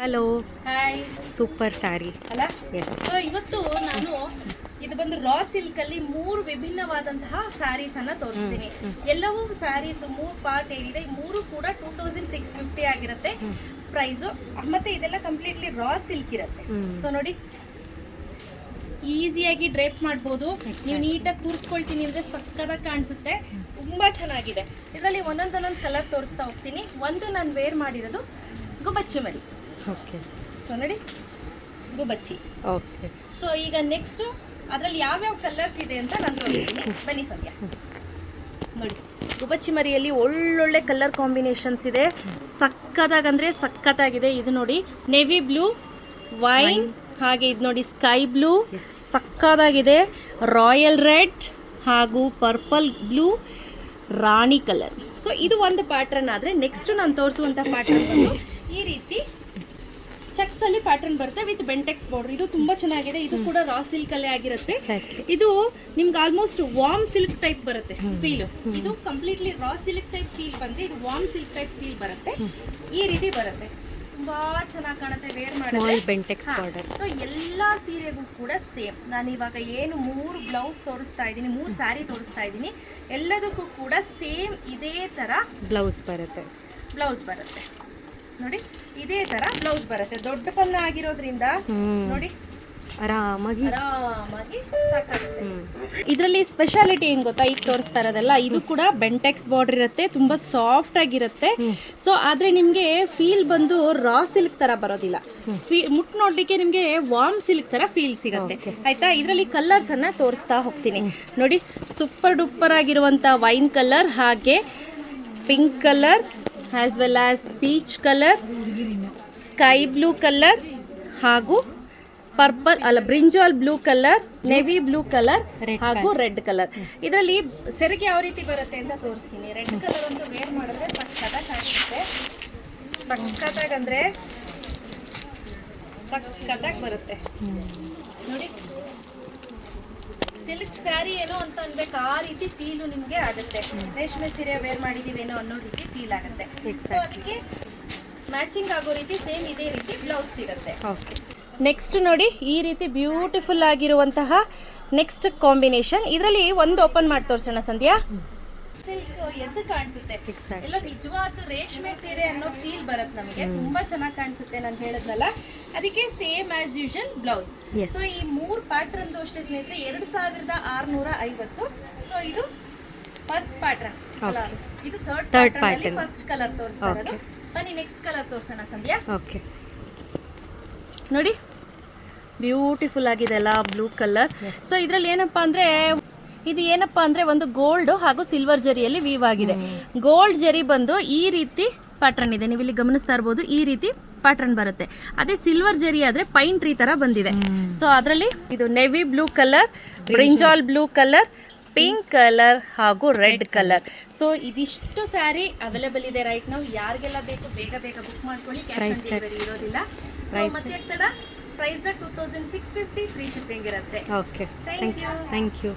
Hello, hi. Super sari ಅಲ್ಲ S. So ಇವತ್ತು ನಾನು ಇದು ಬಂದು ರಾ ಸಿಲ್ಕ್ ಅಲ್ಲಿ 3 ವಿಭಿನ್ನವಾದಂತಹ ಸ್ಯಾರೀಸ್ ಅನ್ನ ತೋರಿಸ್ತೀನಿ. ಎಲ್ಲವೂ ಸ್ಯಾರೀಸ್ 3 ಪಾರ್ಟ್ ಏನಿದೆ, 3 ಕೂಡ 2650 ಆಗಿರುತ್ತೆ ಪ್ರೈಸು. ಮತ್ತೆ ಇದೆಲ್ಲ ಕಂಪ್ಲೀಟ್ಲಿ ರಾ ಸಿಲ್ಕ್ ಇರುತ್ತೆ. ಸೊ ನೋಡಿ, ಈಸಿಯಾಗಿ ಡ್ರೇಪ್ ಮಾಡ್ಬೋದು. ನೀವು ನೀಟಾಗಿ ಕೂರಿಸ್ಕೊಳ್ತೀನಿ ಅಂದ್ರೆ ಸಕ್ಕದಾಗಿ ಕಾಣಿಸುತ್ತೆ, ತುಂಬಾ ಚೆನ್ನಾಗಿದೆ. ಇದರಲ್ಲಿ ಒಂದೊಂದೊಂದೊಂದು ಕಲರ್ ತೋರಿಸ್ತಾ ಹೋಗ್ತೀನಿ. ಒಂದು ನಾನು ವೇರ್ ಮಾಡಿರೋದು ಗುಬಚ್ಚಿ ಮರಿ. ಓಕೆ, ಸೊ ನೋಡಿ, ಗುಬಚ್ಚಿ. ಓಕೆ. ಸೊ ಈಗ ನೆಕ್ಸ್ಟ್ ಅದರಲ್ಲಿ ಯಾವ್ಯಾವ ಕಲರ್ಸ್ ಇದೆ ಅಂತ ನಾನು ತೋರಿಸ್ತೀನಿ. ಬನ್ನಿ ಸಂಧ್ಯಾ. ನೋಡಿ, ಗುಬಚ್ಚಿ ಮರಿಯಲ್ಲಿ ಒಳ್ಳೊಳ್ಳೆ ಕಲರ್ ಕಾಂಬಿನೇಷನ್ಸ್ ಇದೆ. ಸಕ್ಕತ್ತಾಗಂದ್ರೆ ಸಕ್ಕತ್ತಾಗಿದೆ. ಇದು ನೋಡಿ, ನೇವಿ ಬ್ಲೂ, ವೈನ್, ಹಾಗೆ ಇದು ನೋಡಿ ಸ್ಕೈ ಬ್ಲೂ, ಸಕ್ಕತ್ತಾಗಿದೆ. ರಾಯಲ್ ರೆಡ್ ಹಾಗೂ ಪರ್ಪಲ್ ಬ್ಲೂ, ರಾಣಿ ಕಲರ್. ಸೊ ಇದು ಒಂದು ಪ್ಯಾಟ್ರನ್ ಆದರೆ ನೆಕ್ಸ್ಟ್ ನಾನು ತೋರಿಸುವಂಥ ಪ್ಯಾಟ್ರನ್ ಬಂದು ಈ ರೀತಿ ಚೆಕ್ಸ್ ಅಲ್ಲಿ ಪ್ಯಾಟರ್ನ್ ಬರುತ್ತೆ ವಿತ್ ಬೆಂಟೆಕ್ಸ್ ಬಾರ್ಡರ್. ಇದು ತುಂಬಾ ಚೆನ್ನಾಗಿದೆ. ಇದು ಕೂಡ ರಾ ಸಿಲ್ಕ್ ಅಲ್ಲೇ ಆಗಿರುತ್ತೆ. ಇದು ನಿಮ್ಗೆ ಆಲ್ಮೋಸ್ಟ್ ವಾರ್ಮ್ ಸಿಲ್ಕ್ ಟೈಪ್ ಬರುತ್ತೆ ಫೀಲ್. ಇದು completely raw silk type feel ಬಂದ್ರೆ ಇದು ವಾರ್ಮ್ ಸಿಲ್ಕ್ ಟೈಪ್ ಫೀಲ್ ಬರುತ್ತೆ. ಈ ರೀತಿ ಬರುತ್ತೆ, ತುಂಬಾ ಚೆನ್ನಾಗಿ ಕಾಣುತ್ತೆ ವೇರ್ ಮಾಡಿದ್ರೆ. ಬೆಂಟೆಕ್ಸ್ ಬಾರ್ಡರ್. ಸೊ ಎಲ್ಲಾ ಸೀರೆಗೂ ಕೂಡ ಸೇಮ್. ನಾನು ಇವಾಗ ಏನು 3 ಬ್ಲೌಸ್ ತೋರಿಸ್ತಾ ಇದ್ದೀನಿ, 3 ಸ್ಯಾರಿ ತೋರಿಸ್ತಾ ಇದ್ದೀನಿ, ಎಲ್ಲದಕ್ಕೂ ಕೂಡ ಸೇಮ್ ಇದೇ ತರ ಬ್ಲೌಸ್ ಬರುತ್ತೆ. ನೋಡಿ, ಇದೇ ತರ ಬ್ಲೌಸ್ ಬರುತ್ತೆ. ದೊಡ್ಡ ಪನ್ನ ಆಗಿರೋದ್ರಿಂದ ನೋಡಿ ಆರಾಮಾಗಿ ಸಾಕಾಗುತ್ತೆ. ಇದರಲ್ಲಿ ಸ್ಪೆಷಾಲಿಟಿ ಏನ್ ಗೊತ್ತಾ, ಈಗ ತೋರಿಸ್ತಾ ಇರೋದಲ್ಲ, ಇದು ಕೂಡ ಬೆಂಟೆಕ್ಸ್ ಬಾರ್ಡರ್ ಇರುತ್ತೆ, ತುಂಬಾ ಸಾಫ್ಟ್ ಆಗಿರುತ್ತೆ. ಸೊ ಆದ್ರೆ ನಿಮ್ಗೆ ಫೀಲ್ ಬಂದು ರಾ ಸಿಲ್ಕ್ ತರ ಬರೋದಿಲ್ಲ. ಮುಟ್ ನೋಡ್ಲಿಕ್ಕೆ ನಿಮ್ಗೆ ವಾರ್ಮ್ ಸಿಲ್ಕ್ ತರ ಫೀಲ್ ಸಿಗುತ್ತೆ. ಆಯ್ತಾ? ಇದರಲ್ಲಿ ಕಲರ್ಸ್ ಅನ್ನ ತೋರಿಸ್ತಾ ಹೋಗ್ತೀನಿ. ನೋಡಿ, ಸೂಪರ್ ಡೂಪರ್ ಆಗಿರುವಂತ ವೈನ್ ಕಲರ್, ಹಾಗೆ pink colour, as well as peach colour, sky blue colour, ಹಾಗೂ ಪರ್ಪಲ್ ಅಲ್ಲ brinjal blue colour, navy blue colour ಹಾಗೂ ರೆಡ್ ಕಲರ್. ಇದರಲ್ಲಿ ಸೆರಗೆ ಯಾವ ರೀತಿ ಬರುತ್ತೆ ಅಂತ ತೋರಿಸ್ತೀನಿ. ರೆಡ್ ಕಲರ್ ಒಂದು ವೇರ್ ಮಾಡಿದ್ರೆ ಸಕ್ಕತ್ತಾಗಿ ಕಾಣಿಸುತ್ತೆ. ಸಕ್ಕತ್ತಾಗಿ ಬರುತ್ತೆ ನೋಡಿ. ಸಿಲ್ಕ್ ಸ್ಯಾರಿ ಏನೋ ಅಂತ ಅನ್ಬೇಕು, ಆ ರೀತಿ ಫೀಲು ನಿಮಗೆ ಆಗುತ್ತೆ. ರೇಷ್ಮೆ ಸೀರೆ ವೇರ್ ಮಾಡಿದೀವೇನೋ ಅನ್ನೋ ರೀತಿ ಫೀಲ್ ಆಗುತ್ತೆ. ಸೊ ಅದಕ್ಕೆ ಮ್ಯಾಚಿಂಗ್ ಆಗೋ ರೀತಿ ಸೇಮ್ ಇದೇ ರೀತಿ ಬ್ಲೌಸ್ ಸಿಗುತ್ತೆ. ಓಕೆ. ನೆಕ್ಸ್ಟ್ ನೋಡಿ, ಈ ರೀತಿ ಬ್ಯೂಟಿಫುಲ್ ಆಗಿರುವಂತಹ ನೆಕ್ಸ್ಟ್ ಕಾಂಬಿನೇಷನ್. ಇದರಲ್ಲಿ ಒಂದು ಓಪನ್ ಮಾಡಿ ತೋರಿಸೋಣ ಸಂಧ್ಯಾ. ಸಿಲ್ಕ್ ಎದ್ದು ಕಾಣಿಸುತ್ತೆ, ಎಲ್ಲ ನಿಜವಾದ ರೇಷ್ಮೆ ಸೀರೆ ಅನ್ನೋ ಫೀಲ್ ಬರುತ್ತೆ ನಮಗೆ. ತುಂಬಾ ಚೆನ್ನಾಗಿ ಕಾಣಿಸುತ್ತೆ. ನಾನು ಹೇಳಿದ್ನಲ್ಲ, ಅದಕ್ಕೆ same as usual blouse. So ಈ 3 ಪ್ಯಾಟ್ರನ್ ಅಷ್ಟೇ ಸ್ನೇಹಿತರೆ, 2650. ಸೊ ಇದು ಫಸ್ಟ್ ಪ್ಯಾಟ್ರನ್ ಕಲರ್, ಇದು ಥರ್ಡ್ ಪ್ಯಾಟ್ರನ್ ಫಸ್ಟ್ ಕಲರ್ ತೋರಿಸ್ತಾ ಇರೋದು. ಬನ್ನಿ ನೆಕ್ಸ್ಟ್ ಕಲರ್ ತೋರಿಸೋಣ ಸಂಧ್ಯಾ. ಓಕೆ. ನೋಡಿ, ಬ್ಯೂಟಿಫುಲ್ ಆಗಿದೆ ಅಲ್ಲ ಬ್ಲೂ ಕಲರ್. ಸೊ ಇದ್ರಲ್ಲಿ ಏನಪ್ಪಾ ಅಂದ್ರೆ ಒಂದು ಗೋಲ್ಡ್ ಹಾಗೂ ಸಿಲ್ವರ್ ಜರಿಯಲ್ಲಿ ವೀವ್ ಆಗಿದೆ. ಗೋಲ್ಡ್ ಜರಿ ಬಂದು ಈ ರೀತಿ ಪ್ಯಾಟ್ರನ್ ಇದೆ, ನೀವು ಇಲ್ಲಿ ಗಮನಿಸ್ತಾ ಇರ್ಬೋದು. ಈ ರೀತಿ ಪ್ಯಾಟ್ರನ್ ಬರುತ್ತೆ. ಅದೇ ಸಿಲ್ವರ್ ಜರಿ ಆದ್ರೆ ಪೈನ್ ಟ್ರೀ ತರ ಬಂದಿದೆ. ಸೊ ಅದರಲ್ಲಿ ಇದು navy blue colour, brinjal blue colour, pink colour ಹಾಗೂ ರೆಡ್ ಕಲರ್. ಸೊ ಇದಿಷ್ಟು ಸ್ಯಾರಿ ಅವೈಲೇಬಲ್ ಇದೆ ರೈಟ್ ನಾವು. ಯಾರಿಗೆಲ್ಲ ಬೇಕು ಬೇಗ ಬುಕ್ ಮಾಡ್ಕೊಳ್ಳಿ. ಕ್ಯಾಶ್ ಆನ್ ಡೆಲಿವರಿ ಇರೋದಿಲ್ಲ. ಮತ್ತೆ ಪ್ರೈಸ್ 2650, ಫ್ರೀ ಶಿಪ್ಪಿಂಗ್ ಇರುತ್ತೆ. Okay, thank you.